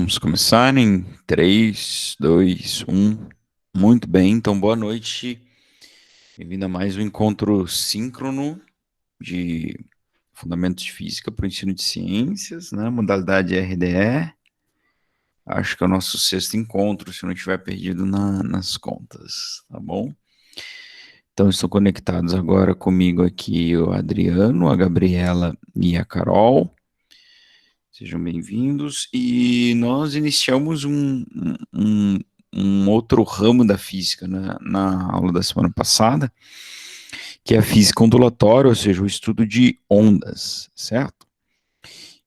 Vamos começar em 3, 2, 1. Muito bem, então boa noite. Bem-vindo a mais um encontro síncrono de Fundamentos de Física para o Ensino de Ciências, né? Modalidade RDE. Acho que é o nosso sexto encontro, se eu não estiver perdido nas contas, tá bom? Então estão conectados agora comigo aqui o Adriano, a Gabriela e a Carol. Sejam bem-vindos. E nós iniciamos um outro ramo da física na aula da semana passada, que é a física ondulatória, ou seja, o estudo de ondas, certo?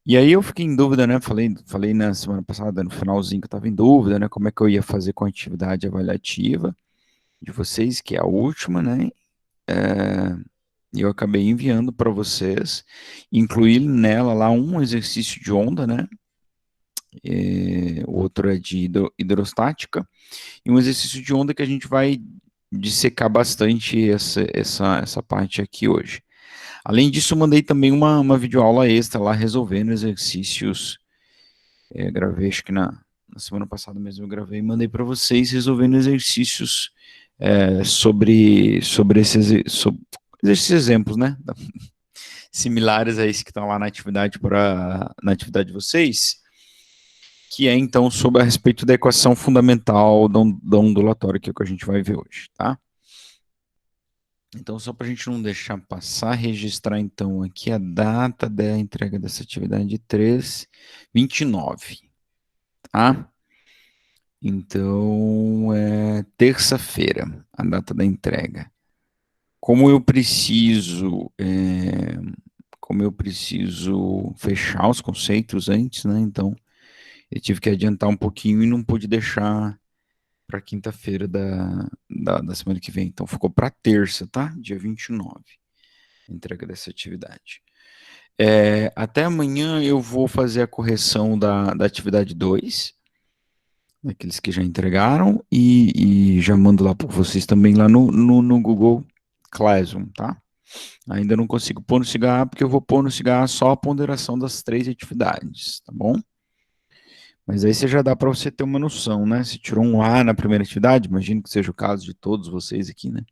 E aí eu fiquei em dúvida, né? Falei na semana passada, no finalzinho, que eu estava em dúvida, né? Como é que eu ia fazer com a atividade avaliativa de vocês, que é a última, né? E eu acabei enviando para vocês, incluir nela lá um exercício de onda, né? O outro é de hidrostática, e um exercício de onda que a gente vai dissecar bastante essa parte aqui hoje. Além disso, eu mandei também uma videoaula extra lá, resolvendo exercícios, gravei, acho que na semana passada mesmo eu gravei e mandei para vocês, resolvendo exercícios sobre esses exemplos, né, similares a esse que estão lá na atividade de vocês, que é então sobre a respeito da equação fundamental da ondulatória, que é o que a gente vai ver hoje, tá? Então, só para a gente não deixar passar, registrar então aqui a data da entrega dessa atividade 3/29, tá? Então, é terça-feira, a data da entrega. Como eu preciso, fechar os conceitos antes, né? Então, eu tive que adiantar um pouquinho e não pude deixar para quinta-feira da semana que vem. Então ficou para terça, tá? Dia 29, entrega dessa atividade. Até amanhã eu vou fazer a correção da atividade 2, daqueles que já entregaram, e já mando lá para vocês também lá no Google Classroom, tá? Ainda não consigo pôr no cigarro, porque eu vou pôr no cigarro só a ponderação das 3 atividades, tá bom? Mas aí você já dá para você ter uma noção, né? Se tirou um A na primeira atividade, imagino que seja o caso de todos vocês aqui, né?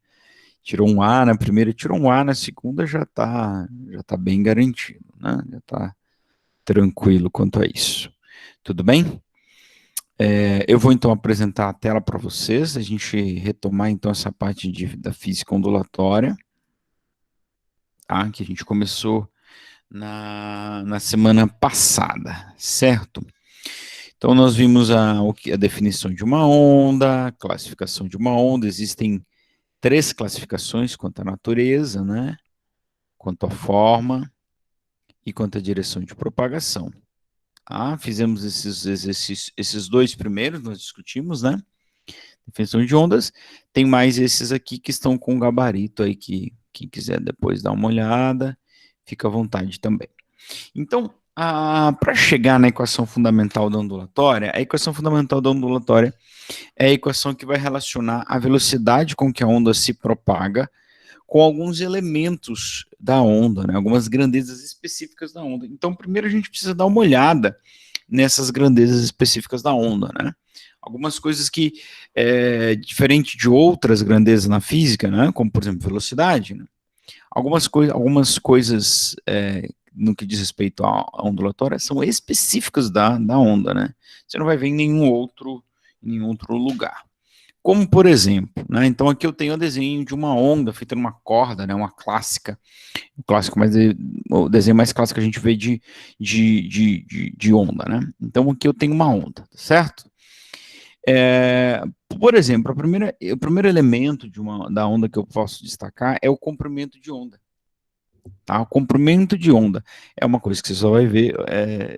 Tirou um A na primeira, tirou um A na segunda, já tá bem garantido, né? Já tá tranquilo quanto a isso. Tudo bem? Eu vou então apresentar a tela para vocês, a gente retomar então essa parte da física ondulatória, tá? Que a gente começou na semana passada, certo? Então, nós vimos a definição de uma onda, a classificação de uma onda. Existem 3 classificações quanto à natureza, né? Quanto à forma e quanto à direção de propagação. Fizemos esses 2 primeiros, nós discutimos, né? Definição de ondas. Tem mais esses aqui que estão com gabarito aí, que quem quiser depois dar uma olhada, fica à vontade também. Então, para chegar na equação fundamental da ondulatória, a equação fundamental da ondulatória é a equação que vai relacionar a velocidade com que a onda se propaga com alguns elementos da onda, né, algumas grandezas específicas da onda. Então, primeiro a gente precisa dar uma olhada nessas grandezas específicas da onda, né? Algumas coisas que, diferente de outras grandezas na física, né, como por exemplo velocidade, né, algumas coisas no que diz respeito à ondulatória são específicas da onda, né? Você não vai ver em nenhum outro lugar. Como, por exemplo, né? Então aqui eu tenho o desenho de uma onda feita numa corda, né? Uma clássica, o desenho mais clássico que a gente vê de onda, né? Então aqui eu tenho uma onda, certo? Por exemplo, o primeiro elemento da onda que eu posso destacar é o comprimento de onda. Tá? O comprimento de onda é uma coisa que você só vai ver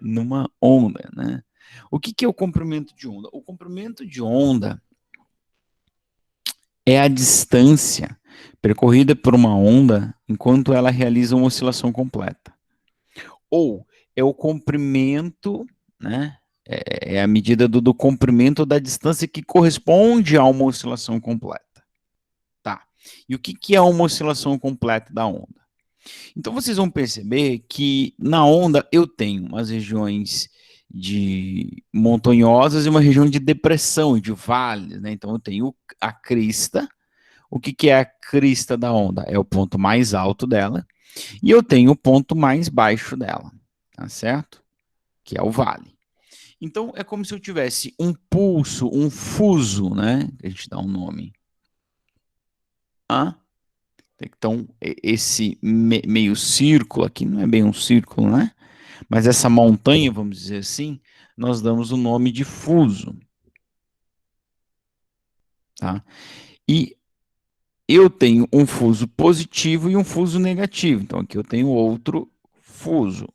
numa onda, né? O que é o comprimento de onda? O comprimento de onda é a distância percorrida por uma onda enquanto ela realiza uma oscilação completa. Ou é o comprimento, né? É a medida do comprimento da distância que corresponde a uma oscilação completa. Tá. E o que é uma oscilação completa da onda? Então vocês vão perceber que na onda eu tenho umas regiões montanhosas e uma região de depressão, de vales, né? Então eu tenho a crista. O que, que é a crista da onda? É o ponto mais alto dela. E eu tenho o ponto mais baixo dela, tá certo? Que é o vale. Então é como se eu tivesse um pulso, um fuso, né? A gente dá um nome. Ah? Então, esse meio círculo aqui, não é bem um círculo, né? Mas essa montanha, vamos dizer assim, nós damos o nome de fuso. Tá? E eu tenho um fuso positivo e um fuso negativo. Então, aqui eu tenho outro fuso.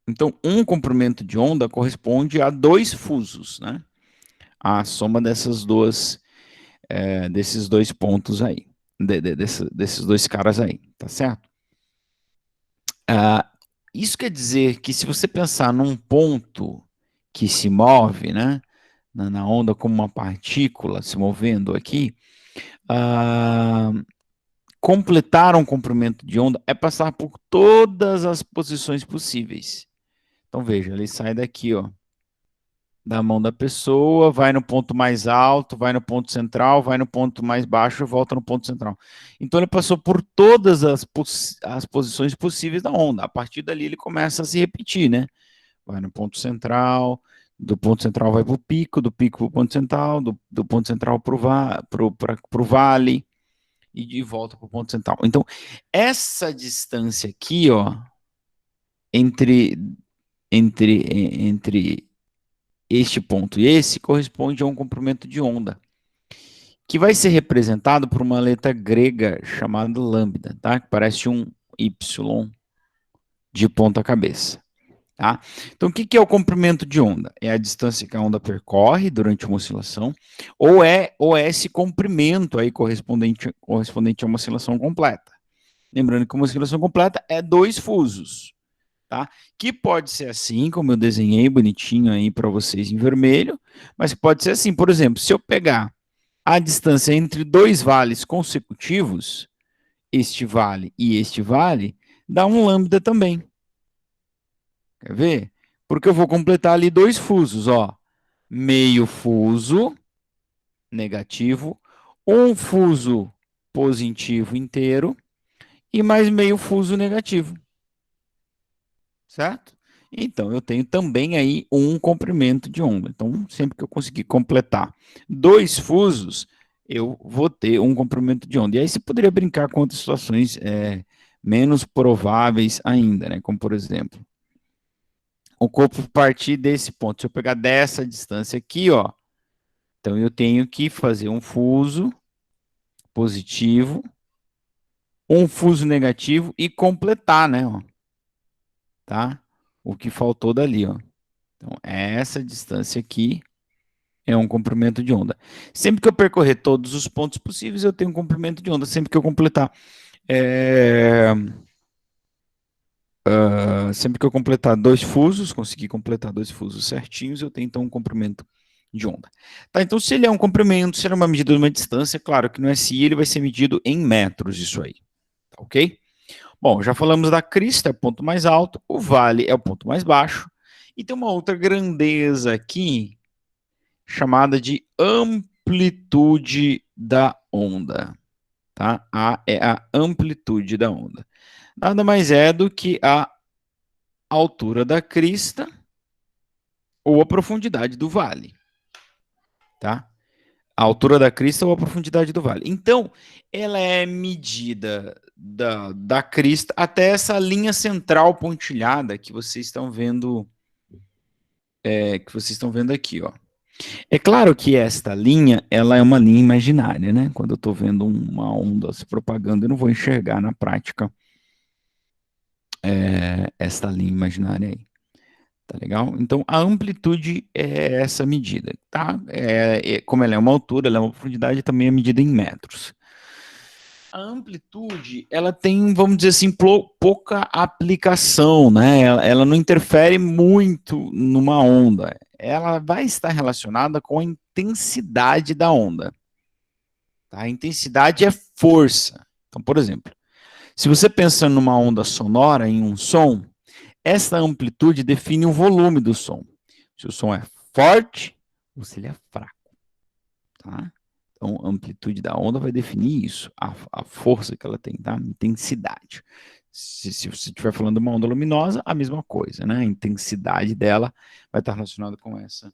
Então, um comprimento de onda corresponde a dois fusos, né? A soma desses dois pontos aí, desses dois caras aí, tá certo? Isso quer dizer que se você pensar num ponto que se move, né, na onda como uma partícula se movendo aqui, completar um comprimento de onda é passar por todas as posições possíveis. Então veja, ele sai daqui, ó, da mão da pessoa, vai no ponto mais alto, vai no ponto central, vai no ponto mais baixo, volta no ponto central. Então ele passou por todas as posições possíveis da onda. A partir dali ele começa a se repetir, né? Vai no ponto central, do ponto central vai para o pico, do pico para o ponto central, do ponto central para o vale e de volta para o ponto central. Então, essa distância aqui, ó, entre, entre este ponto e esse, corresponde a um comprimento de onda, que vai ser representado por uma letra grega chamada lambda, tá? Que parece um Y de ponta cabeça. Tá? Então, o que é o comprimento de onda? É a distância que a onda percorre durante uma oscilação, ou é esse comprimento aí correspondente a uma oscilação completa. Lembrando que uma oscilação completa é dois fusos, tá? Que pode ser assim, como eu desenhei bonitinho aí para vocês em vermelho, mas pode ser assim, por exemplo, se eu pegar a distância entre dois vales consecutivos, este vale, dá um lambda também. Quer ver? Porque eu vou completar ali dois fusos, ó. Meio fuso negativo, um fuso positivo inteiro e mais meio fuso negativo. Certo? Então, eu tenho também aí um comprimento de onda. Então, sempre que eu conseguir completar dois fusos, eu vou ter um comprimento de onda. E aí você poderia brincar com outras situações menos prováveis ainda, né? Como, por exemplo, o corpo partir desse ponto. Se eu pegar dessa distância aqui, ó, então eu tenho que fazer um fuso positivo, um fuso negativo e completar, né, ó, tá? O que faltou dali, ó. Então, essa distância aqui é um comprimento de onda. Sempre que eu percorrer todos os pontos possíveis, eu tenho um comprimento de onda. Sempre que eu completar sempre que eu completar dois fusos, conseguir completar dois fusos certinhos, eu tenho então um comprimento de onda. Tá, então se ele é um comprimento, se ele é uma medida de uma distância, claro que no SI ele vai ser medido em metros, isso aí, tá ok? Bom, já falamos da crista, é o ponto mais alto, o vale é o ponto mais baixo, e tem uma outra grandeza aqui, chamada de amplitude da onda, tá? A é a amplitude da onda. Nada mais é do que a altura da crista ou a profundidade do vale, tá? A altura da crista ou a profundidade do vale. Então, ela é medida da crista até essa linha central pontilhada que vocês estão vendo, aqui, ó. É claro que esta linha, ela é uma linha imaginária, né? Quando eu estou vendo uma onda se propagando, eu não vou enxergar na prática esta linha imaginária aí. Tá legal? Então, a amplitude é essa medida, tá? Como ela é uma altura, ela é uma profundidade, também é medida em metros. A amplitude, ela tem, vamos dizer assim, pouca aplicação, né? Ela não interfere muito numa onda. Ela vai estar relacionada com a intensidade da onda. Tá? A intensidade é força. Então, por exemplo, se você pensa numa onda sonora, em um som, essa amplitude define o volume do som. Se o som é forte ou se ele é fraco, tá? Então, a amplitude da onda vai definir isso, a força que ela tem, tá? Intensidade. Se você estiver falando de uma onda luminosa, a mesma coisa, né? A intensidade dela vai estar relacionada com essa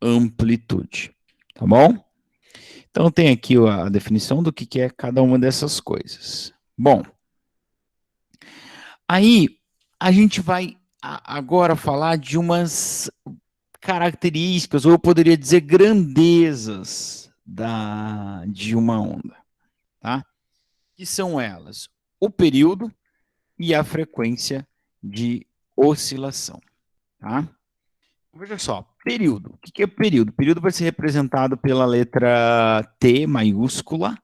amplitude, tá bom? Então, tem aqui a definição do que é cada uma dessas coisas. Bom, aí a gente vai agora falar de umas características, ou eu poderia dizer grandezas de uma onda, tá? Que são elas? O período e a frequência de oscilação, tá? Veja só, período. O que é período? Período vai ser representado pela letra T maiúscula,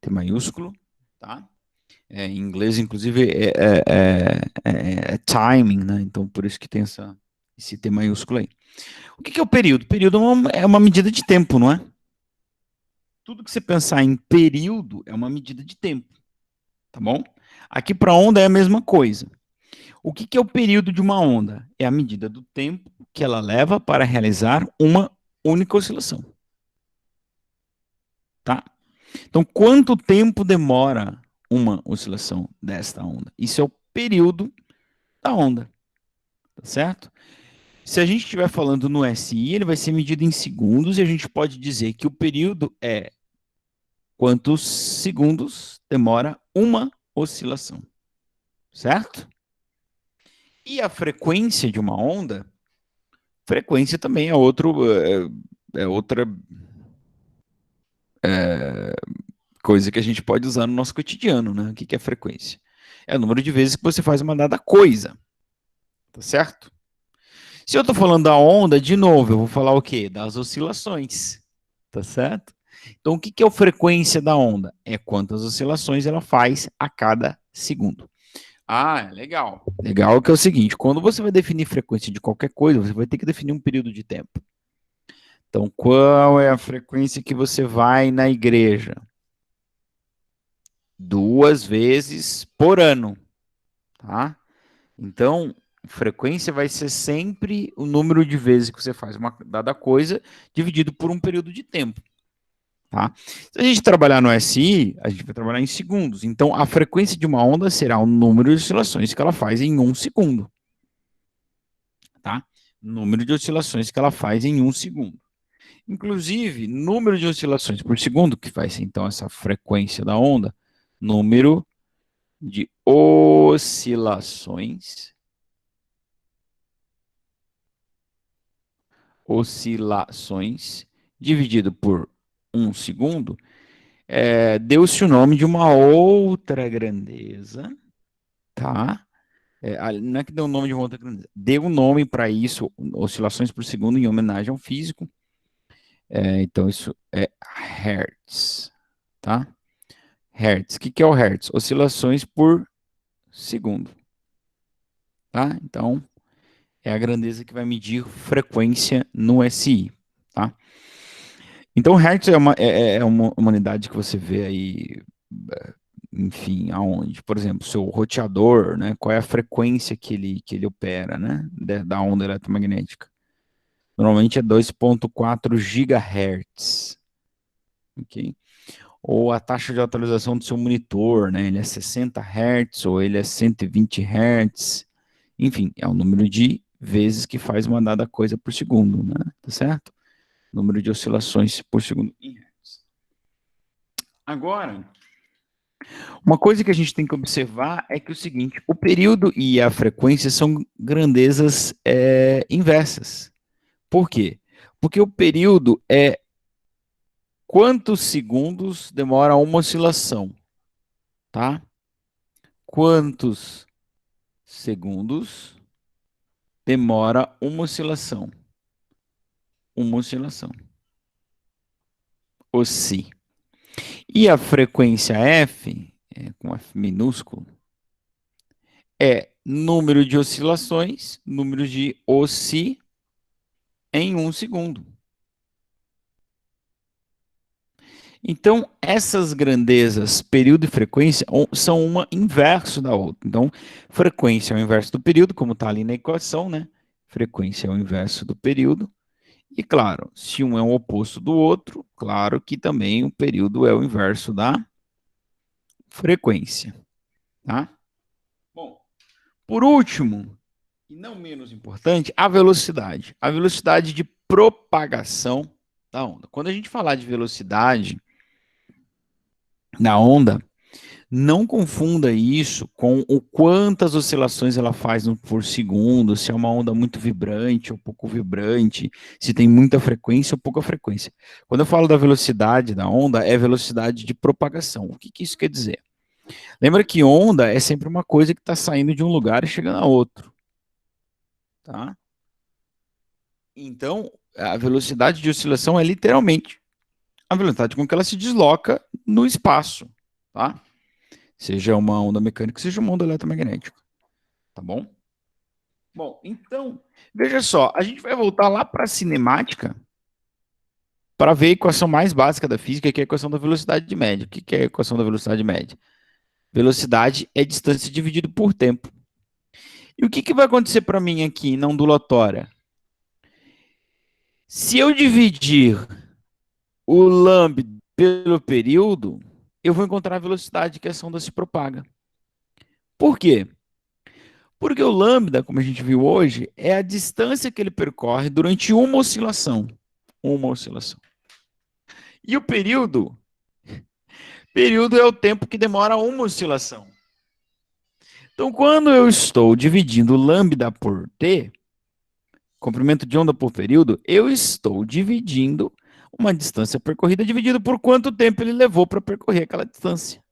T maiúsculo, tá? Em inglês, inclusive, é timing, né? Então, por isso que tem esse T maiúsculo aí. O que é o período? Período é uma medida de tempo, não é? Tudo que você pensar em período é uma medida de tempo, tá bom? Aqui para onda é a mesma coisa. O que é o período de uma onda? É a medida do tempo que ela leva para realizar uma única oscilação, tá? Então, quanto tempo demora uma oscilação desta onda? Isso é o período da onda, tá certo? Se a gente estiver falando no SI, ele vai ser medido em segundos e a gente pode dizer que o período é quantos segundos demora uma oscilação, certo? E a frequência de uma onda, frequência também é outra coisa que a gente pode usar no nosso cotidiano, né? O que é frequência? É o número de vezes que você faz uma dada coisa, tá certo? Se eu estou falando da onda, de novo, eu vou falar o quê? Das oscilações, tá certo? Então, o que é a frequência da onda? É quantas oscilações ela faz a cada segundo. Ah, legal. Legal que é o seguinte, quando você vai definir frequência de qualquer coisa, você vai ter que definir um período de tempo. Então, qual é a frequência que você vai na igreja? 2 vezes por ano, tá? Então, frequência vai ser sempre o número de vezes que você faz uma dada coisa dividido por um período de tempo, tá? Se a gente trabalhar no SI, a gente vai trabalhar em segundos. Então, a frequência de uma onda será o número de oscilações que ela faz em 1 segundo, tá? Número de oscilações que ela faz em 1 segundo. Inclusive, número de oscilações por segundo, que vai ser então essa frequência da onda, número de oscilações dividido por 1 segundo, deu-se o nome de uma outra grandeza, tá? Não é que deu o nome de uma outra grandeza, deu um nome para isso, oscilações por segundo, em homenagem ao físico. Então, isso é Hertz, tá? Hertz. O que é o Hertz? Oscilações por segundo, tá? Então, é a grandeza que vai medir frequência no SI, tá? Então, Hertz é uma unidade que você vê aí, enfim, aonde? Por exemplo, seu roteador, né? Qual é a frequência que ele opera, né? Da onda eletromagnética. Normalmente é 2,4 GHz, ok? Ou a taxa de atualização do seu monitor, né? Ele é 60 Hz ou ele é 120 Hz. Enfim, é o número de vezes que faz uma dada coisa por segundo, né? Tá certo? Número de oscilações por segundo em Hz. Agora, uma coisa que a gente tem que observar é que o seguinte, o período e a frequência são grandezas inversas. Por quê? Porque o período é quantos segundos demora uma oscilação, tá? Quantos segundos demora uma oscilação? Uma oscilação. Osci. E a frequência F, com F minúsculo, é número de oscilações, número de osci em 1 segundo. Então, essas grandezas, período e frequência, são uma inverso da outra. Então, frequência é o inverso do período, como está ali na equação, né? frequência é o inverso do período. E, claro, se um é o oposto do outro, claro que também o período é o inverso da frequência, tá? Bom, por último, e não menos importante, a velocidade. A velocidade de propagação da onda. Quando a gente falar de velocidade da onda, não confunda isso com o quantas oscilações ela faz por segundo, se é uma onda muito vibrante ou pouco vibrante, se tem muita frequência ou pouca frequência. Quando eu falo da velocidade da onda, é velocidade de propagação. O que isso quer dizer? Lembra que onda é sempre uma coisa que está saindo de um lugar e chegando a outro, tá? Então, a velocidade de oscilação é literalmente a velocidade com que ela se desloca no espaço, tá? Seja uma onda mecânica, seja uma onda eletromagnética, tá bom? Bom, então, veja só, a gente vai voltar lá para a cinemática para ver a equação mais básica da física, que é a equação da velocidade de média. O que é a equação da velocidade média? Velocidade é distância dividido por tempo. E o que vai acontecer para mim aqui na ondulatória? Se eu dividir o lambda pelo período, eu vou encontrar a velocidade que essa onda se propaga. Por quê? Porque o lambda, como a gente viu hoje, é a distância que ele percorre durante uma oscilação. Uma oscilação. E o período? Período é o tempo que demora uma oscilação. Então, quando eu estou dividindo lambda por t, comprimento de onda por período, eu estou dividindo uma distância percorrida dividido por quanto tempo ele levou para percorrer aquela distância.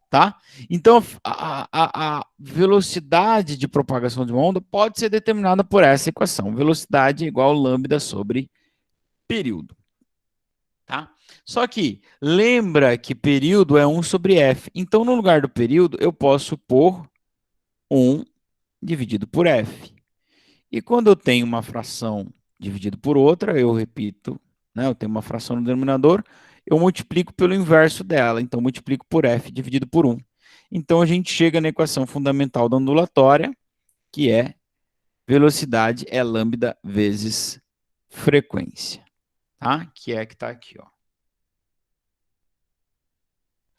Tá? Então, a velocidade de propagação de uma onda pode ser determinada por essa equação. Velocidade é igual a lambda sobre período. Tá? Só que lembra que período é 1 sobre f. Então, no lugar do período, eu posso pôr 1 dividido por f. E quando eu tenho uma fração dividido por outra, eu repito, né, eu tenho uma fração no denominador, eu multiplico pelo inverso dela. Então, multiplico por f dividido por 1. Então, a gente chega na equação fundamental da ondulatória, que é velocidade é lambda vezes frequência. Tá? Que é que está aqui, ó.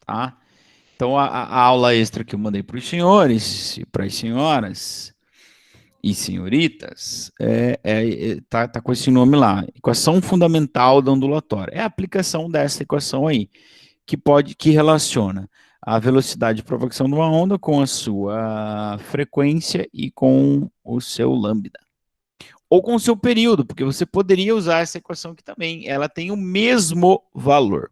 Tá? Então, a aula extra que eu mandei para os senhores e para as senhoras e senhoritas tá com esse nome lá, equação fundamental da ondulatória. É a aplicação dessa equação aí, que relaciona a velocidade de propagação de uma onda com a sua frequência e com o seu lambda. Ou com o seu período, porque você poderia usar essa equação aqui também. Ela tem o mesmo valor.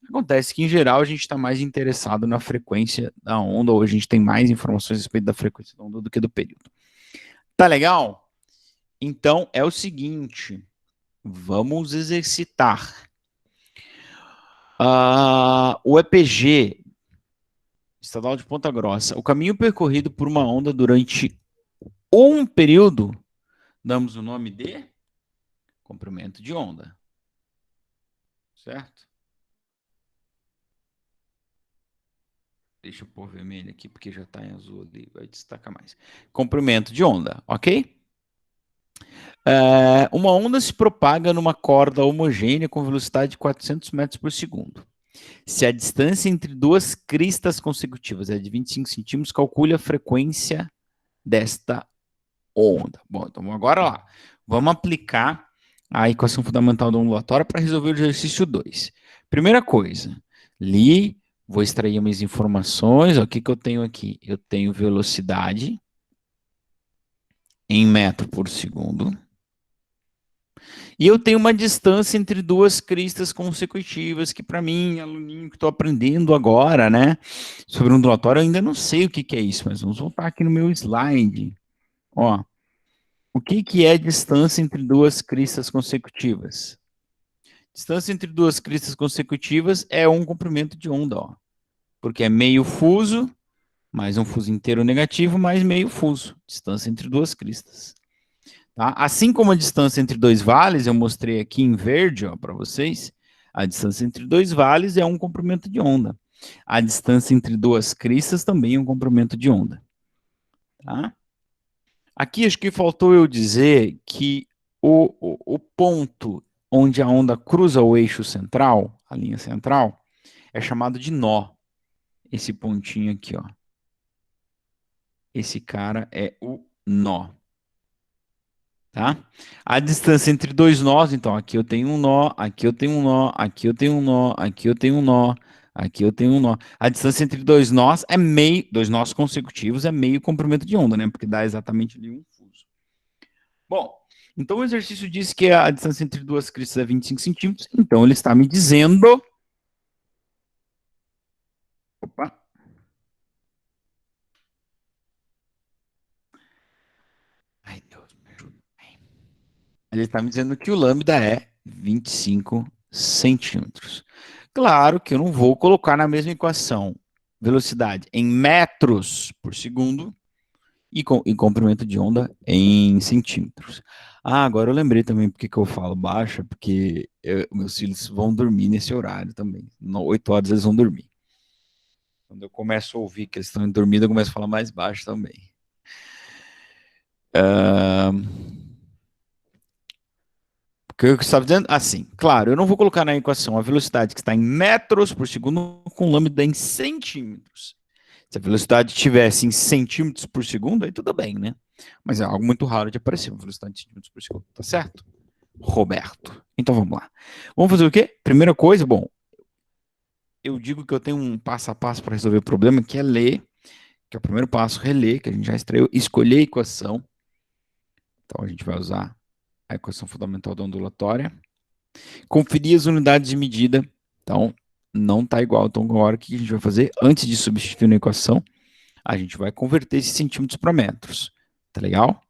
Acontece que, em geral, a gente está mais interessado na frequência da onda, ou a gente tem mais informações a respeito da frequência da onda do que do período. Tá legal? Então, é o seguinte, vamos exercitar. O EPG, Estadual de Ponta Grossa, o caminho percorrido por uma onda durante um período, damos o nome de comprimento de onda. Certo? Deixa eu pôr vermelho aqui, porque já está em azul ali, vai destacar mais. Comprimento de onda, ok? Uma onda se propaga numa corda homogênea com velocidade de 400 metros por segundo. Se a distância entre duas cristas consecutivas é de 25 centímetros, calcule a frequência desta onda. Bom, então agora lá. Vamos aplicar a equação fundamental da ondulatória para resolver o exercício 2. Primeira coisa, li, vou extrair minhas informações. O que eu tenho aqui? Eu tenho velocidade em metro por segundo. E eu tenho uma distância entre duas cristas consecutivas, que para mim, aluninho que estou aprendendo agora, né, sobre ondulatório, eu ainda não sei o que é isso, mas vamos voltar aqui no meu slide. Ó, o que é distância entre duas cristas consecutivas? Distância entre duas cristas consecutivas é um comprimento de onda, ó, porque é meio fuso, mais um fuso inteiro negativo, mais meio fuso, distância entre duas cristas. Tá? Assim como a distância entre dois vales, eu mostrei aqui em verde para vocês, a distância entre dois vales é um comprimento de onda. A distância entre duas cristas também é um comprimento de onda. Tá? Aqui acho que faltou eu dizer que o ponto onde a onda cruza o eixo central, a linha central, é chamado de nó. Esse pontinho aqui, ó. Esse cara é o nó, tá? A distância entre dois nós, então, aqui eu tenho um nó, aqui eu tenho um nó, aqui eu tenho um nó, aqui eu tenho um nó, aqui eu tenho um nó. A distância entre dois nós é meio, dois nós consecutivos é meio comprimento de onda, né? Porque dá exatamente ali um fuso. Bom, então o exercício diz que a distância entre duas cristas é 25 centímetros, então ele está me dizendo... Opa! Ai, Deus me ajuda. Ele está me dizendo que o lambda é 25 centímetros. Claro que eu não vou colocar na mesma equação velocidade em metros por segundo e comprimento de onda em centímetros. Ah, agora eu lembrei também porque que eu falo baixa, porque meus filhos vão dormir nesse horário também. 8 horas eles vão dormir. Quando eu começo a ouvir que eles estão dormindo, eu começo a falar mais baixo também. O que eu estava dizendo? Assim, claro, eu não vou colocar na equação a velocidade que está em metros por segundo com lambda em centímetros. Se a velocidade estivesse em centímetros por segundo, aí tudo bem, né? Mas é algo muito raro de aparecer, uma velocidade de centímetros por segundo, tá certo? Roberto. Então vamos lá. Vamos fazer o quê? Primeira coisa, bom, eu digo que eu tenho um passo a passo para resolver o problema, que é ler, que é o primeiro passo, reler, que a gente já estreou, escolher a equação. Então a gente vai usar a equação fundamental da ondulatória. Conferir as unidades de medida. Então, não está igual. Então, agora o que a gente vai fazer? Antes de substituir na equação, a gente vai converter esses centímetros para metros. Tá legal?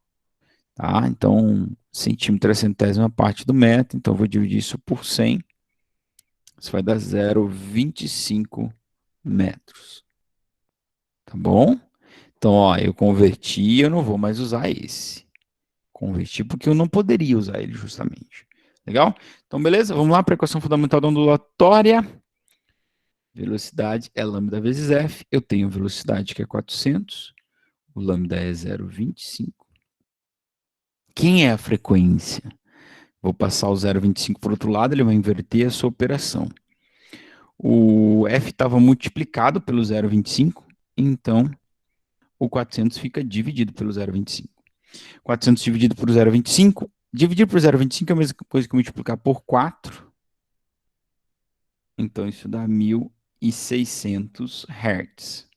Tá? Então, centímetro é a centésima parte do metro. Então, eu vou dividir isso por 100. Isso vai dar 0,25 metros. Tá bom? Então, ó, eu converti, eu não vou mais usar esse. Converti porque eu não poderia usar ele justamente. Legal? Então, beleza? Vamos lá para a equação fundamental da ondulatória. Velocidade é lambda vezes F. Eu tenho velocidade que é 400. O lambda é 0,25. Quem é a frequência? Vou passar o 0,25 para o outro lado, ele vai inverter essa operação. O F estava multiplicado pelo 0,25, então o 400 fica dividido pelo 0,25. 400 dividido por 0,25. Dividir por 0,25 é a mesma coisa que multiplicar por 4. Então isso dá 1.600 Hz.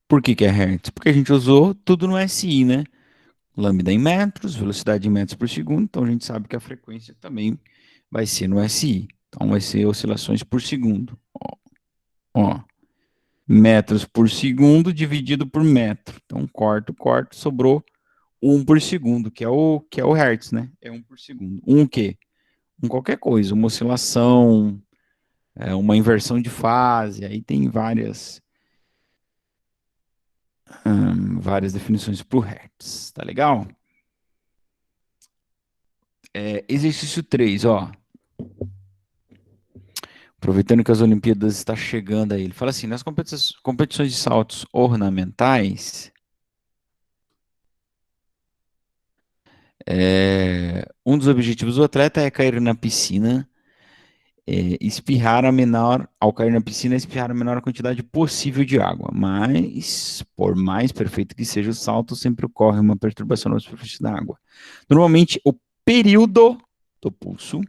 Por que é Hertz? Porque a gente usou tudo no SI, né? Lambda em metros, velocidade em metros por segundo, então a gente sabe que a frequência também vai ser no SI. Então vai ser oscilações por segundo. Ó, metros por segundo dividido por metro. Então corto, sobrou 1 por segundo, que é o Hertz, né? É 1 por segundo. Um o quê? Qualquer coisa, uma oscilação, uma inversão de fase, aí tem várias definições para o Hertz, tá legal? Exercício 3, ó. Aproveitando que as Olimpíadas está chegando aí, ele fala assim, nas competições de saltos ornamentais, um dos objetivos do atleta é cair na piscina, ao cair na piscina, espirrar a menor quantidade possível de água, mas, por mais perfeito que seja o salto, sempre ocorre uma perturbação na superfície da água. Normalmente, o período do pulso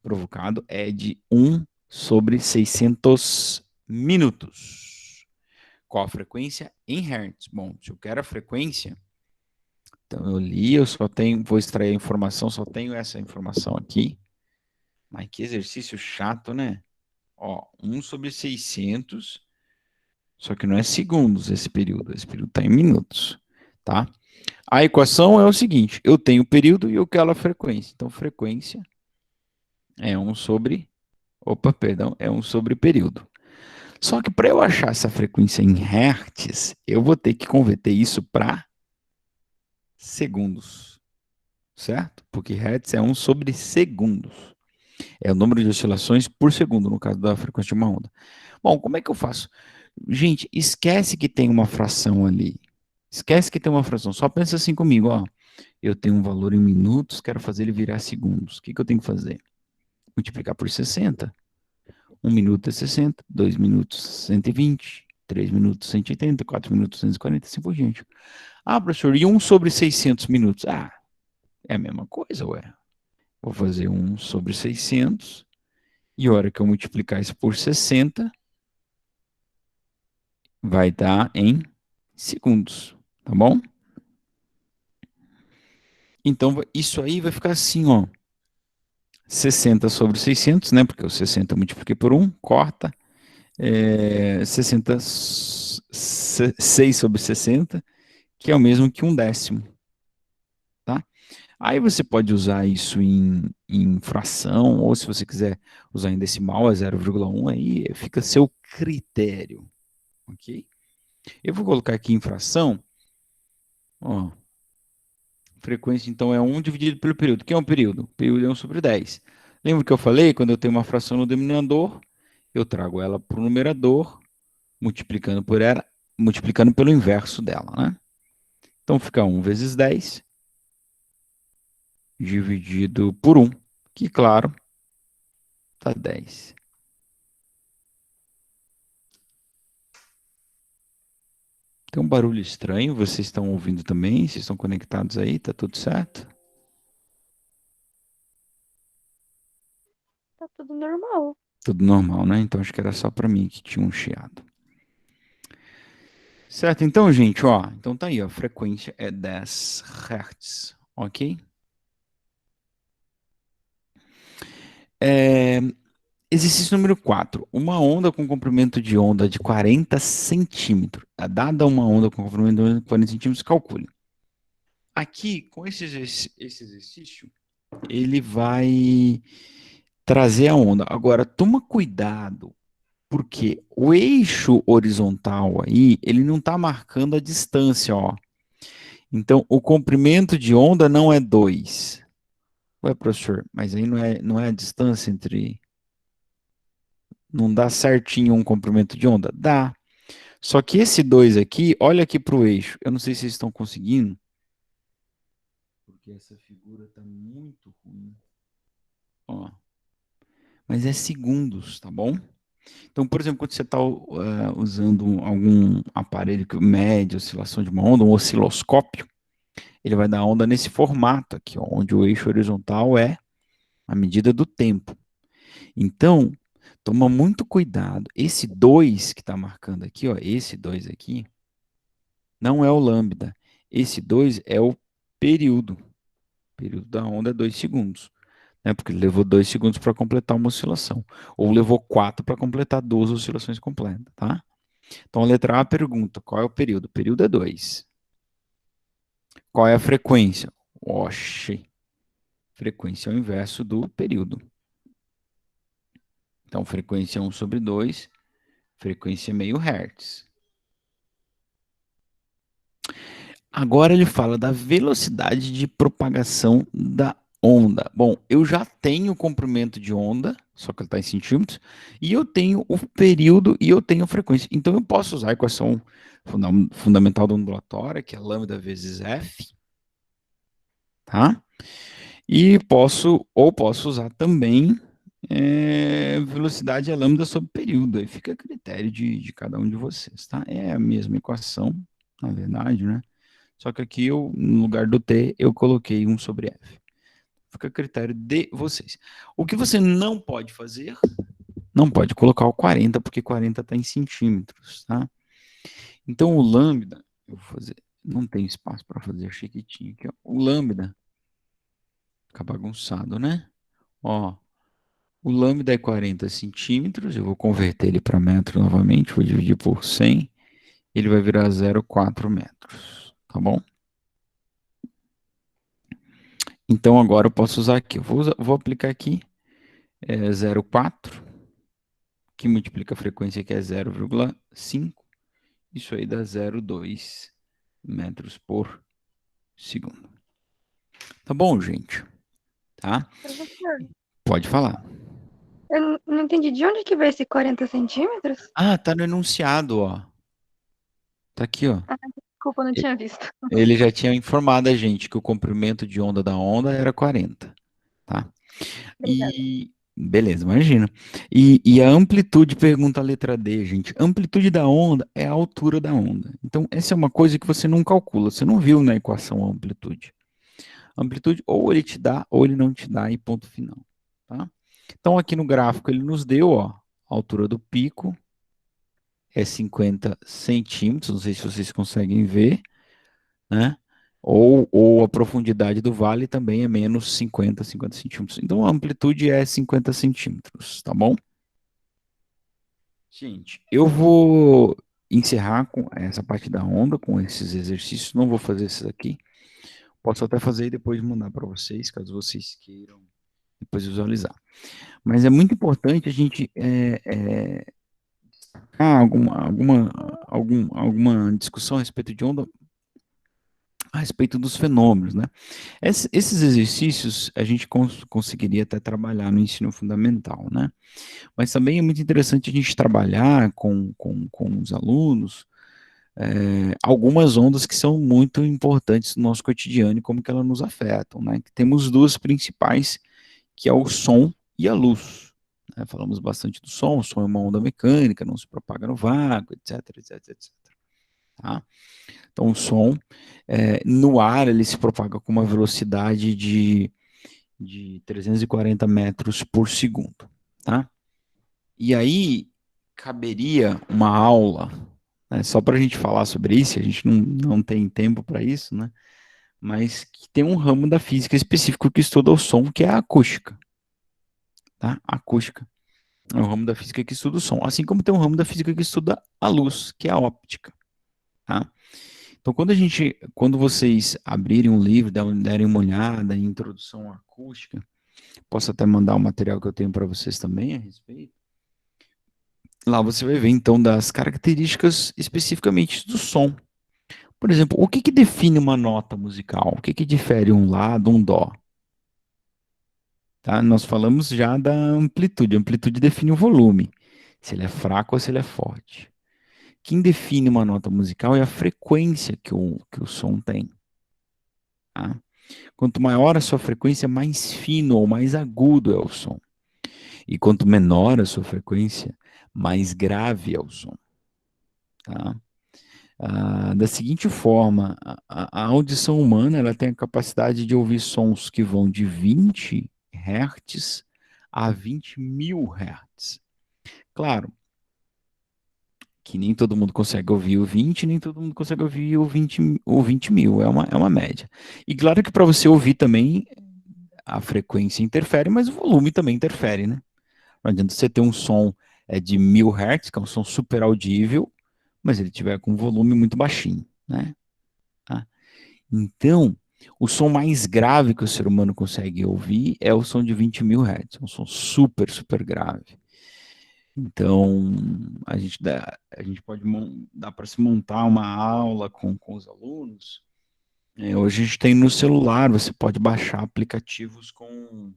provocado é de 1 sobre 600 minutos. Qual a frequência? Em Hertz. Bom, se eu quero a frequência, então eu li, eu só tenho, vou extrair a informação, só tenho essa informação aqui. Mas que exercício chato, né? Ó, 1 sobre 600, só que não é segundos esse período está em minutos, tá? A equação é o seguinte, eu tenho o período e eu quero a frequência. Então, frequência é 1 sobre, é 1 sobre período. Só que para eu achar essa frequência em hertz, eu vou ter que converter isso para segundos, certo? Porque hertz é 1 sobre segundos. É o número de oscilações por segundo, no caso da frequência de uma onda. Bom, como é que eu faço? Gente, esquece que tem uma fração ali. Esquece que tem uma fração. Só pensa assim comigo, ó. Eu tenho um valor em minutos, quero fazer ele virar segundos. O que eu tenho que fazer? Multiplicar por 60. 1 minuto é 60, 2 minutos 120, 3 minutos 180, 4 minutos 240, assim por diante. Ah, professor, e 1 sobre 600 minutos? Ah, é a mesma coisa, ué. Vou fazer 1 sobre 600 e a hora que eu multiplicar isso por 60, vai dar em segundos, tá bom? Então, isso aí vai ficar assim, ó. 60 sobre 600, né? Porque o 60 eu multipliquei por 1, corta. 60, 6 sobre 60, que é o mesmo que 1/10, tá? Aí você pode usar isso em fração, ou se você quiser usar em decimal, é 0,1, aí fica a seu critério, ok? Eu vou colocar aqui em fração, ó, frequência então é 1 dividido pelo período. O que é um período? O período é 1 sobre 10. Lembra que eu falei, quando eu tenho uma fração no denominador, eu trago ela para o numerador, multiplicando por ela, multiplicando pelo inverso dela, né? Então fica 1 vezes 10 dividido por 1, que claro, dá 10. Tem um barulho estranho, vocês estão ouvindo também? Vocês estão conectados aí? Tá tudo certo? Tá tudo normal. Tudo normal, né? Então acho que era só para mim que tinha um chiado. Certo, então, gente, ó, então tá aí, ó, a frequência é 10 Hz, ok? Exercício número 4. Uma onda com comprimento de onda de 40 centímetros. Dada uma onda com comprimento de onda de 40 centímetros, calcule. Aqui, com esse exercício, ele vai trazer a onda. Agora, toma cuidado, porque o eixo horizontal aí, ele não está marcando a distância, ó. Então, o comprimento de onda não é 2. Ué, professor, mas aí não é a distância entre... Não dá certinho um comprimento de onda? Dá. Só que esse 2 aqui, olha aqui para o eixo. Eu não sei se vocês estão conseguindo, porque essa figura está muito ruim. Ó, mas é segundos, tá bom? Então, por exemplo, quando você está usando algum aparelho que mede a oscilação de uma onda, um osciloscópio, ele vai dar onda nesse formato aqui, ó, onde o eixo horizontal é a medida do tempo. Então, toma muito cuidado. Esse 2 que está marcando aqui, ó, esse 2 aqui, não é o lambda. Esse 2 é o período. O período da onda é 2 segundos. Né? Porque ele levou 2 segundos para completar uma oscilação. Ou levou 4 para completar duas oscilações completas, tá? Então, a letra A pergunta, qual é o período? O período é 2. Qual é a frequência? Oxi, frequência é o inverso do período. Então, frequência é 1 sobre 2, frequência é meio hertz. Agora ele fala da velocidade de propagação da onda. Bom, eu já tenho o comprimento de onda, só que ele está em centímetros, e eu tenho o período e eu tenho a frequência. Então eu posso usar a equação fundamental da ondulatória, que é lambda vezes f, tá? E posso usar também velocidade é lambda sobre período. Aí fica a critério de cada um de vocês, tá? É a mesma equação, na verdade, né? Só que aqui eu, no lugar do T, eu coloquei 1 sobre F. Fica a critério de vocês. O que você não pode fazer, não pode colocar o 40, porque 40 está em centímetros, tá? Então o lambda, eu vou fazer, não tem espaço para fazer chiquitinho aqui, ó. O lambda, fica bagunçado, né? Ó, o lambda é 40 centímetros, eu vou converter ele para metro novamente, vou dividir por 100, ele vai virar 0,4 metros, tá bom? Então agora eu posso usar aqui, vou aplicar aqui 0,4, que multiplica a frequência que é 0,5, isso aí dá 0,2 metros por segundo. Tá bom, gente? Tá? Professor, Pode falar. Eu não entendi. De onde que veio esse 40 centímetros? Ah, tá no enunciado, ó. Tá aqui, ó. Ah, desculpa, eu não E- tinha visto. Ele já tinha informado a gente que o comprimento de onda da onda era 40, tá? Obrigada. Beleza, imagina. E a amplitude, pergunta a letra D, gente. Amplitude da onda é a altura da onda. Então, essa é uma coisa que você não calcula, você não viu na equação a amplitude. Amplitude, ou ele te dá, ou ele não te dá, e ponto final, tá? Então, aqui no gráfico, ele nos deu, ó, a altura do pico é 50 centímetros, não sei se vocês conseguem ver, né? Ou a profundidade do vale também é menos 50 centímetros. Então a amplitude é 50 centímetros, tá bom? Gente, eu vou encerrar com essa parte da onda, com esses exercícios. Não vou fazer esses aqui. Posso até fazer e depois mandar para vocês, caso vocês queiram depois visualizar. Mas é muito importante a gente alguma discussão a respeito de onda, a respeito dos fenômenos, né? Esses exercícios a gente conseguiria até trabalhar no ensino fundamental, né? Mas também é muito interessante a gente trabalhar com os alunos algumas ondas que são muito importantes no nosso cotidiano e como que elas nos afetam, né? Temos duas principais, que é o som e a luz, né? Falamos bastante do som, o som é uma onda mecânica, não se propaga no vácuo, etc, etc, etc. Tá? Então o som, no ar, ele se propaga com uma velocidade de 340 metros por segundo, tá? E aí caberia uma aula, né, só para a gente falar sobre isso, a gente não tem tempo para isso, né? Mas que tem um ramo da física específico que estuda o som, que é a acústica, tá? A acústica é o ramo da física que estuda o som, assim como tem um ramo da física que estuda a luz, que é a óptica, tá? Então, quando vocês abrirem um livro, derem uma olhada em introdução à acústica, posso até mandar o material que eu tenho para vocês também a respeito. Lá você vai ver então das características especificamente do som. Por exemplo, o que que define uma nota musical? O que que difere um lá de um dó? Tá? Nós falamos já da amplitude. A amplitude define o volume, se ele é fraco ou se ele é forte. Quem define uma nota musical é a frequência que o som tem. Tá? Quanto maior a sua frequência, mais fino ou mais agudo é o som. E quanto menor a sua frequência, mais grave é o som. Tá? Da seguinte forma, a audição humana ela tem a capacidade de ouvir sons que vão de 20 Hz a 20 mil Hz. Claro que nem todo mundo consegue ouvir o 20, nem todo mundo consegue ouvir o 20 mil, é uma média. E claro que para você ouvir também, a frequência interfere, mas o volume também interfere, né? Não adianta você ter um som de 1000 Hz, que é um som super audível, mas ele tiver com um volume muito baixinho, né? Tá? Então, o som mais grave que o ser humano consegue ouvir é o som de 20 mil Hz, um som super, super grave. Então, a gente pode dar para se montar uma aula com os alunos. Hoje a gente tem no celular, você pode baixar aplicativos com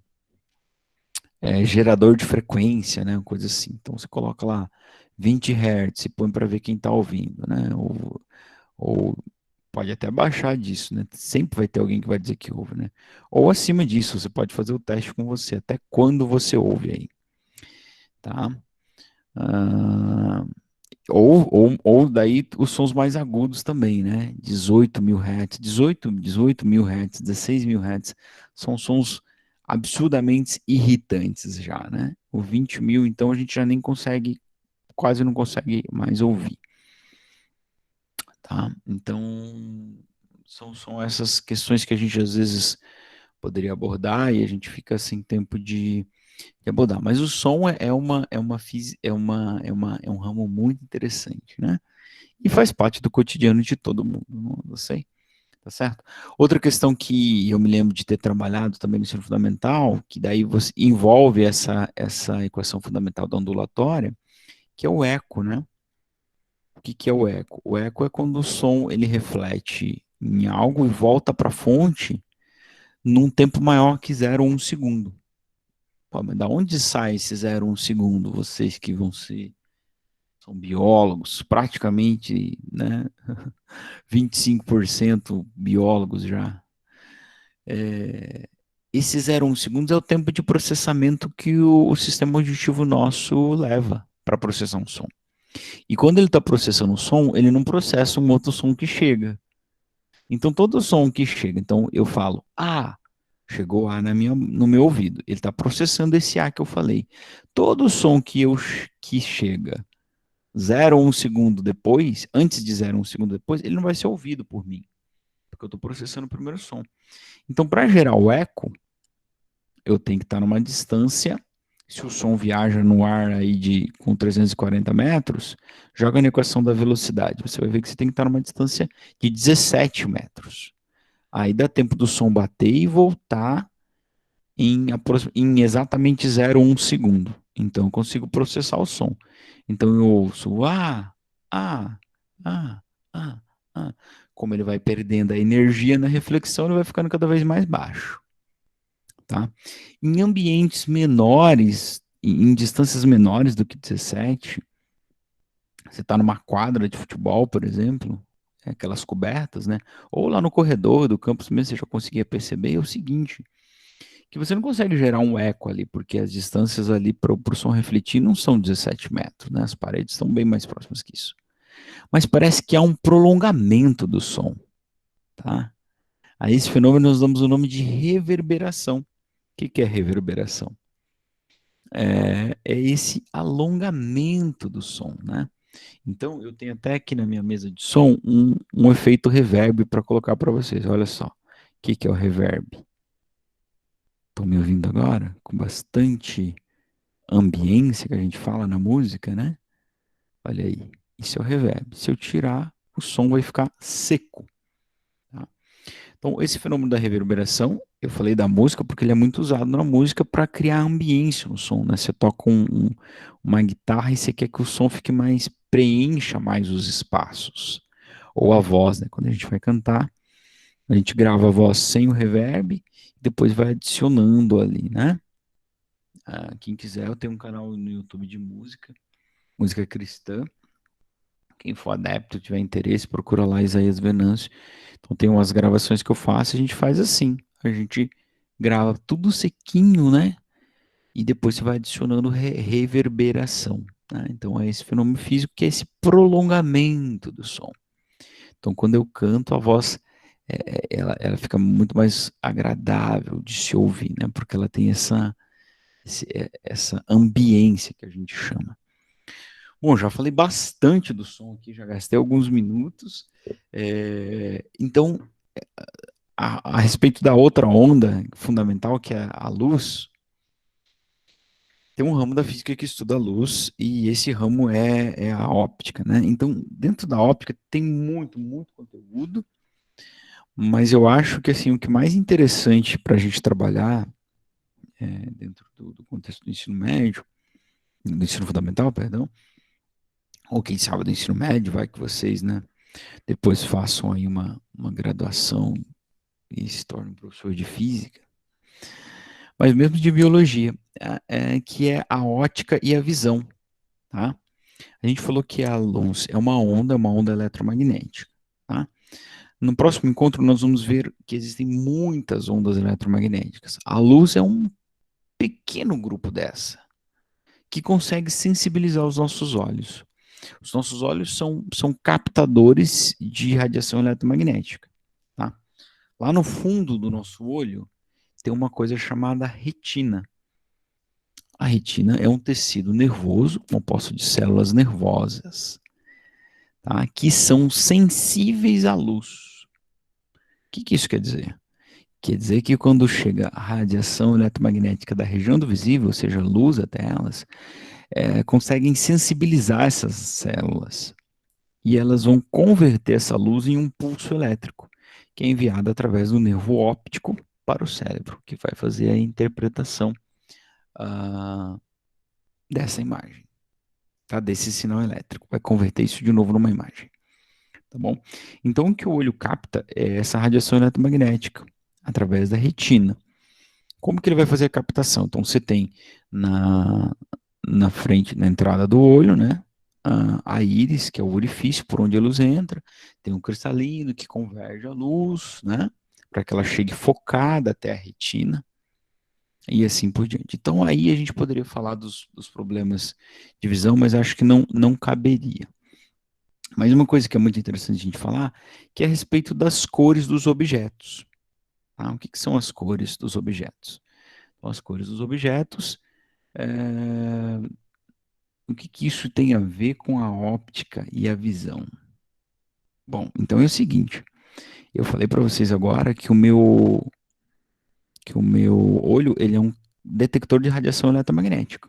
gerador de frequência, né, uma coisa assim. Então você coloca lá 20 Hz e põe para ver quem está ouvindo, né? Ou pode até baixar disso, né? Sempre vai ter alguém que vai dizer que ouve, né? Ou acima disso, você pode fazer o teste com você, até quando você ouve aí, tá? Ah, ou daí os sons mais agudos também, né? 18 mil Hz, 18 mil Hz, 16 mil Hz, são sons absurdamente irritantes já, né? O 20 mil, então a gente já nem consegue, quase não consegue mais ouvir, tá? Então, são essas questões que a gente às vezes poderia abordar e a gente fica sem tempo de abordar. Mas o som é um ramo muito interessante, né? E faz parte do cotidiano de todo mundo, não sei, tá certo? Outra questão que eu me lembro de ter trabalhado também no ensino fundamental, que daí você envolve essa equação fundamental da ondulatória, que é o eco, né? O que que é o eco? O eco é quando o som ele reflete em algo e volta para a fonte num tempo maior que 0,1 segundo. Pô, mas da onde sai esse 0,1 segundo? Vocês que são biólogos, praticamente, né, 25% biólogos já. Esse 0,1 segundos é o tempo de processamento que o sistema auditivo nosso leva para processar um som. E quando ele está processando um som, ele não processa um outro som que chega. Então, todo som que chega, então eu falo, chegou A no meu ouvido. Ele está processando esse A que eu falei. Todo som que chega 0,1 segundo depois, antes de 0,1 segundo depois, ele não vai ser ouvido por mim, porque eu estou processando o primeiro som. Então, para gerar o eco, eu tenho que estar numa distância. Se o som viaja no ar aí com 340 metros, joga na equação da velocidade. Você vai ver que você tem que estar numa distância de 17 metros. Aí dá tempo do som bater e voltar em exatamente 0,1 segundo. Então eu consigo processar o som. Então eu ouço ah, ah, ah, ah. Como ele vai perdendo a energia na reflexão, ele vai ficando cada vez mais baixo. Tá? Em ambientes menores, em distâncias menores do que 17, você está numa quadra de futebol, por exemplo, aquelas cobertas, né? Ou lá no corredor do campus mesmo, você já conseguia perceber, é o seguinte, que você não consegue gerar um eco ali, porque as distâncias ali para o som refletir não são 17 metros, né? As paredes estão bem mais próximas que isso. Mas parece que há um prolongamento do som, tá? A esse fenômeno nós damos o nome de reverberação. O que é reverberação? É esse alongamento do som, né? Então, eu tenho até aqui na minha mesa de som um efeito reverb para colocar para vocês. Olha só, o que é o reverb? Estão me ouvindo agora? Com bastante ambiência que a gente fala na música, né? Olha aí, isso é o reverb. Se eu tirar, o som vai ficar seco. Tá? Então, esse fenômeno da reverberação, eu falei da música porque ele é muito usado na música para criar ambiência no som, né? Você toca uma guitarra e você quer que o som fique mais, preencha mais os espaços. Ou a voz, né? Quando a gente vai cantar, a gente grava a voz sem o reverb, depois vai adicionando ali, né? Quem quiser, eu tenho um canal no YouTube de música cristã. Quem for adepto, tiver interesse, procura lá Isaías Venâncio. Então tem umas gravações que eu faço, a gente faz assim. A gente grava tudo sequinho, né? E depois você vai adicionando reverberação. Né? Então é esse fenômeno físico que é esse prolongamento do som. Então quando eu canto, a voz ela fica muito mais agradável de se ouvir, né? Porque ela tem essa ambiência que a gente chama. Bom, já falei bastante do som aqui, já gastei alguns minutos. Então, a respeito da outra onda fundamental, que é a luz, tem um ramo da física que estuda a luz, e esse ramo é a óptica, né? Então, dentro da óptica tem muito, muito conteúdo, mas eu acho que assim, o que mais interessante para a gente trabalhar dentro do contexto do ensino médio, do ensino fundamental, perdão, ou quem sabe do ensino médio, vai que vocês, né, depois façam aí uma graduação e se tornem professor de física, mas mesmo de biologia, que é a ótica e a visão, tá? A gente falou que a luz é uma onda eletromagnética, tá? No próximo encontro nós vamos ver que existem muitas ondas eletromagnéticas. A luz é um pequeno grupo dessa, que consegue sensibilizar os nossos olhos. Os nossos olhos são captadores de radiação eletromagnética, tá? Lá no fundo do nosso olho tem uma coisa chamada retina. A retina é um tecido nervoso composto de células nervosas, tá? Que são sensíveis à luz. O que isso quer dizer? Quer dizer que quando chega a radiação eletromagnética da região do visível, ou seja, luz até elas, conseguem sensibilizar essas células. E elas vão converter essa luz em um pulso elétrico, que é enviado através do nervo óptico para o cérebro, que vai fazer a interpretação dessa imagem, tá? Desse sinal elétrico. Vai converter isso de novo numa imagem. Tá bom? Então, o que o olho capta é essa radiação eletromagnética através da retina. como que ele vai fazer a captação? Então, você tem na frente, na entrada do olho, né? A íris, que é o orifício por onde a luz entra, tem um cristalino que converge a luz, né? Para que ela chegue focada até a retina e assim por diante. Então, aí a gente poderia falar dos problemas de visão, mas acho que não caberia. Mas uma coisa que é muito interessante a gente falar, que é a respeito das cores dos objetos. Tá? O que, que são as cores dos objetos? Então, as cores dos objetos, é, o que, que isso tem a ver com a óptica e a visão? Bom, então é o seguinte, eu falei para vocês agora que o meu olho ele é um detector de radiação eletromagnética.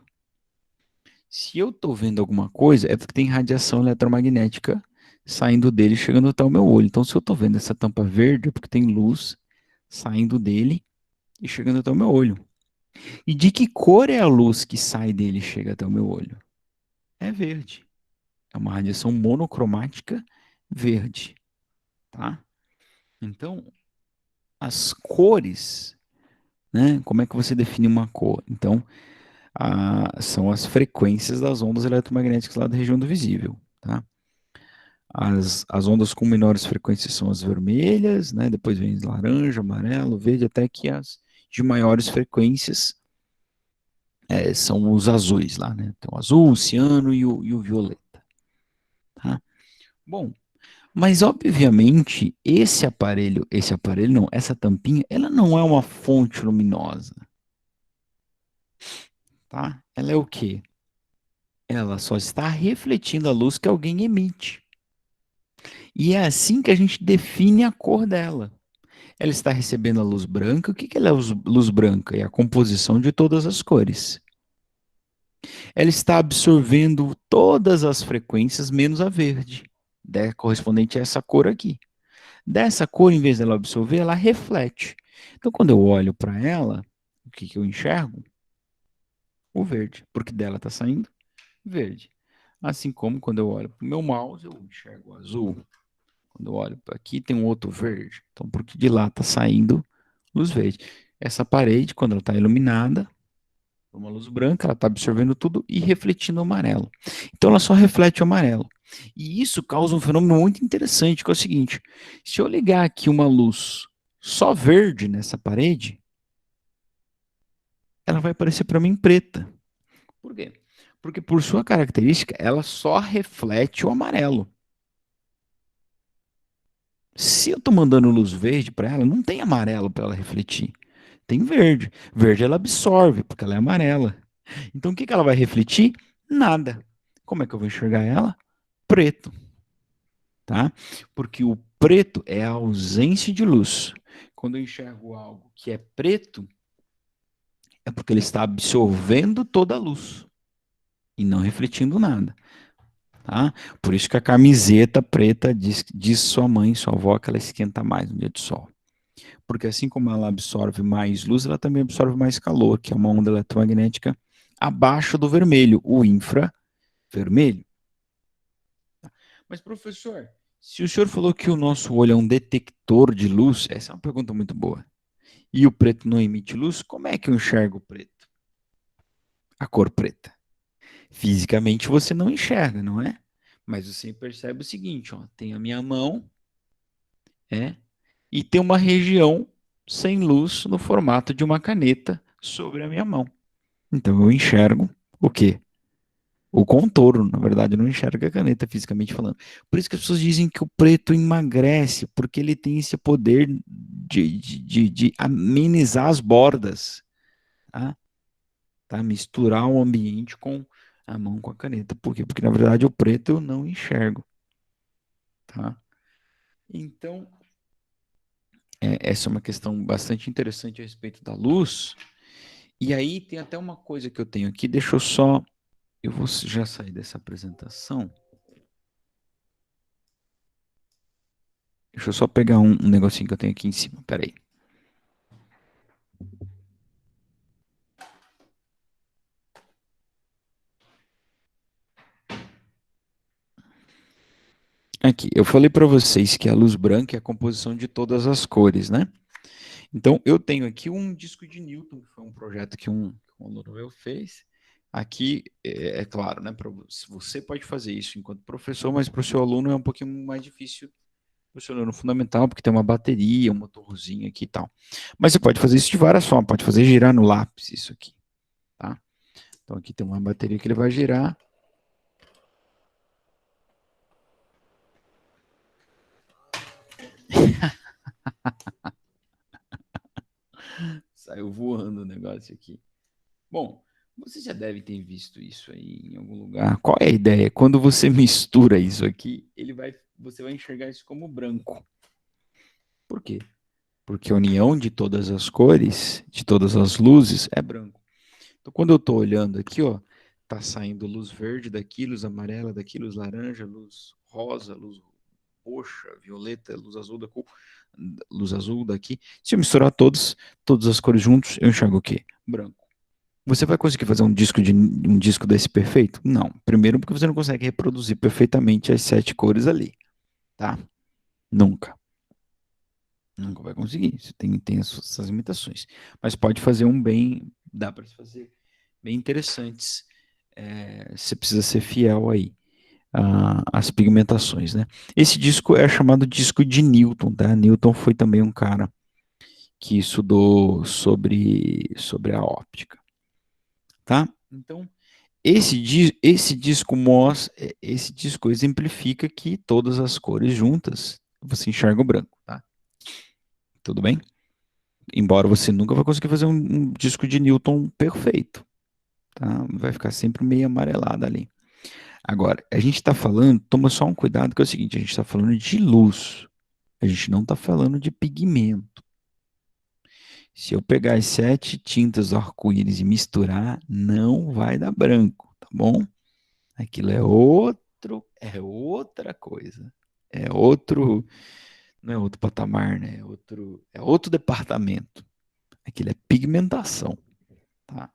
Se eu estou vendo alguma coisa, é porque tem radiação eletromagnética saindo dele, chegando até o meu olho. Então, se eu estou vendo essa tampa verde, é porque tem luz saindo dele e chegando até o meu olho. E de que cor é a luz que sai dele e chega até o meu olho? É verde. É uma radiação monocromática verde, tá? Então, as cores, né? Como é que você define uma cor? Então, são as frequências das ondas eletromagnéticas lá da região do visível, tá? As ondas com menores frequências são as vermelhas, né? Depois vem laranja, amarelo, verde, até que as de maiores frequências são os azuis lá, né? Então, o azul, o ciano e o violeta, tá? Bom, mas obviamente esse aparelho não, essa tampinha, ela não é uma fonte luminosa, tá? Ela é o quê? Ela só está refletindo a luz que alguém emite. E é assim que a gente define a cor dela. Ela está recebendo a luz branca. O que que ela é luz branca? É a composição de todas as cores. Ela está absorvendo todas as frequências menos a verde, correspondente a essa cor aqui. Dessa cor, em vez dela absorver, ela reflete. Então, quando eu olho para ela, o que que eu enxergo? O verde, porque dela está saindo verde. Assim como quando eu olho para o meu mouse, eu enxergo o azul. Quando eu olho para aqui, tem um outro verde. Então, porque de lá está saindo luz verde. Essa parede, quando ela está iluminada, por uma luz branca, ela está absorvendo tudo e refletindo o amarelo. Então, ela só reflete o amarelo. E isso causa um fenômeno muito interessante, que é o seguinte: se eu ligar aqui uma luz só verde nessa parede, ela vai aparecer para mim preta. Por quê? Porque, por sua característica, ela só reflete o amarelo. Se eu estou mandando luz verde para ela, não tem amarelo para ela refletir. Tem verde. Verde ela absorve, porque ela é amarela. Então o que que ela vai refletir? Nada. Como é que eu vou enxergar ela? Preto, tá? Porque o preto é a ausência de luz. Quando eu enxergo algo que é preto, é porque ele está absorvendo toda a luz e não refletindo nada, tá? Por isso que a camiseta preta diz sua mãe, sua avó, que ela esquenta mais no dia de sol. Porque assim como ela absorve mais luz, ela também absorve mais calor, que é uma onda eletromagnética abaixo do vermelho, o infravermelho. Mas, professor, se o senhor falou que o nosso olho é um detector de luz, essa é uma pergunta muito boa. E o preto não emite luz, como é que eu enxergo o preto? A cor preta. Fisicamente você não enxerga, não é? Mas você percebe o seguinte, ó, tem a minha mão, e tem uma região sem luz no formato de uma caneta sobre a minha mão. Então eu enxergo o quê? O contorno, na verdade, eu não enxergo a caneta fisicamente falando. Por isso que as pessoas dizem que o preto emagrece, porque ele tem esse poder de amenizar as bordas, tá? Tá? Misturar o ambiente com a mão com a caneta. Por quê? Porque na verdade o preto eu não enxergo, tá? Então, essa é uma questão bastante interessante a respeito da luz. E aí tem até uma coisa que eu tenho aqui, deixa eu só. Eu vou já sair dessa apresentação. Deixa eu só pegar um negocinho que eu tenho aqui em cima. Peraí. Aqui, eu falei para vocês que a luz branca é a composição de todas as cores, né? Então, eu tenho aqui um disco de Newton, que foi um projeto que um aluno meu fez. Aqui, é claro, né, você pode fazer isso enquanto professor, mas para o seu aluno é um pouquinho mais difícil para o seu aluno fundamental, porque tem uma bateria, um motorzinho aqui e tal. Mas você pode fazer isso de várias formas, pode fazer girar no lápis isso aqui, tá? Então aqui tem uma bateria que ele vai girar. Saiu voando o negócio aqui. Bom, você já deve ter visto isso aí em algum lugar. Qual é a ideia? Quando você mistura isso aqui, você vai enxergar isso como branco. Por quê? Porque a união de todas as cores, de todas as luzes, é branco. Então, quando eu estou olhando aqui, ó, tá saindo luz verde daqui, luz amarela daqui, luz laranja, luz rosa, luz roxa, violeta, luz azul daqui. Se eu misturar todas as cores juntos, eu enxergo o quê? Branco. Você vai conseguir fazer um disco desse perfeito? Não. Primeiro porque você não consegue reproduzir perfeitamente as 7 cores ali, tá? Nunca. Nunca vai conseguir. Você tem essas limitações. Mas pode fazer um bem, dá para fazer bem interessantes. Você precisa ser fiel aí às pigmentações, né? Esse disco é chamado disco de Newton, tá? Newton foi também um cara que estudou sobre a óptica, tá? Então, esse disco exemplifica que todas as cores juntas você enxerga o branco, tá? Tudo bem? Embora você nunca vai conseguir fazer um disco de Newton perfeito, tá? Vai ficar sempre meio amarelado ali. Agora, a gente está falando, toma só um cuidado, que é o seguinte, a gente está falando de luz, a gente não está falando de pigmento. Se eu pegar as 7 tintas do arco-íris e misturar, não vai dar branco, tá bom? Aquilo é outra coisa. É outro, não é outro patamar, né? É outro departamento. Aquilo é pigmentação, tá?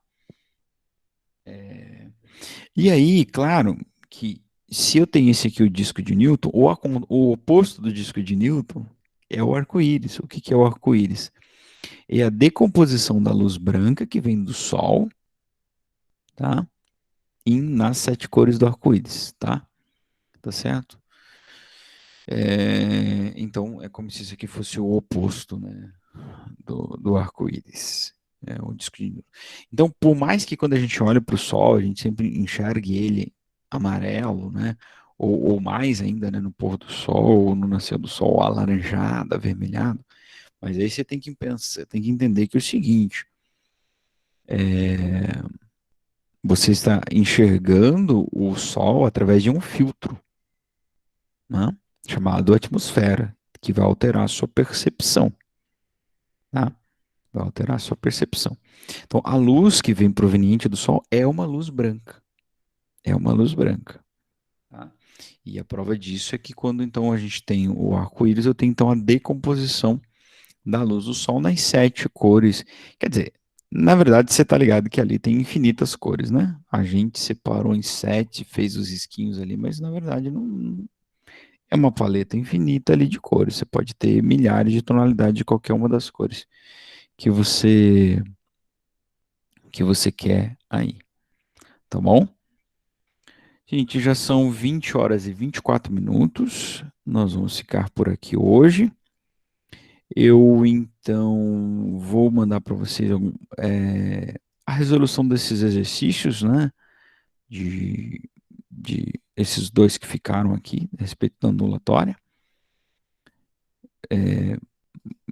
E aí, claro, que se eu tenho esse aqui, o disco de Newton, o oposto do disco de Newton é o arco-íris. O que que é o arco-íris? É a decomposição da luz branca que vem do Sol, tá? Nas 7 cores do arco-íris, tá? Tá certo? Então, é como se isso aqui fosse o oposto, né, do arco-íris. O disco de Newton. Então, por mais que quando a gente olha para o Sol, a gente sempre enxergue ele amarelo, né, ou mais ainda, né, no pôr do Sol, ou no nascer do Sol, alaranjado, avermelhado, mas aí você tem que pensar, tem que entender que é o seguinte, é, você está enxergando o Sol através de um filtro, né, chamado atmosfera, que vai alterar a sua percepção, tá? Vai alterar a sua percepção. Então, a luz que vem proveniente do Sol é uma luz branca. É uma luz branca. Tá? E a prova disso é que quando então a gente tem o arco-íris, eu tenho então a decomposição da luz do Sol nas 7 cores. Quer dizer, na verdade, você está ligado que ali tem infinitas cores, né? A gente separou em 7, fez os risquinhos ali, mas na verdade não é uma paleta infinita ali de cores. Você pode ter milhares de tonalidades de qualquer uma das cores que você quer aí, tá bom? Gente, já são 20 horas e 24 minutos. Nós vamos ficar por aqui hoje. Eu então vou mandar para vocês a resolução desses exercícios, né? De, de esses dois que ficaram aqui, a respeito da ondulatória.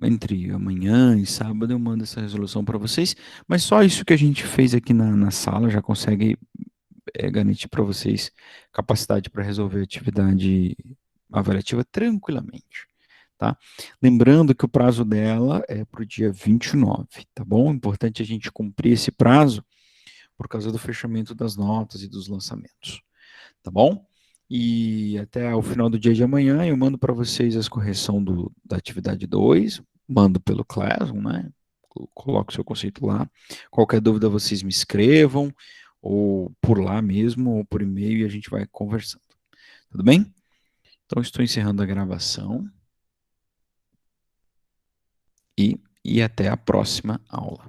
Entre amanhã e sábado eu mando essa resolução para vocês. Mas só isso que a gente fez aqui na sala já consegue garantir para vocês capacidade para resolver a atividade avaliativa tranquilamente, tá? Lembrando que o prazo dela é para o dia 29, tá bom? Importante a gente cumprir esse prazo por causa do fechamento das notas e dos lançamentos, tá bom? E até o final do dia de amanhã eu mando para vocês a correção da atividade 2, mando pelo Classroom, né? Coloco o seu conceito lá. Qualquer dúvida vocês me escrevam, ou por lá mesmo, ou por e-mail, e a gente vai conversando. Tudo bem? Então, estou encerrando a gravação. E e até a próxima aula.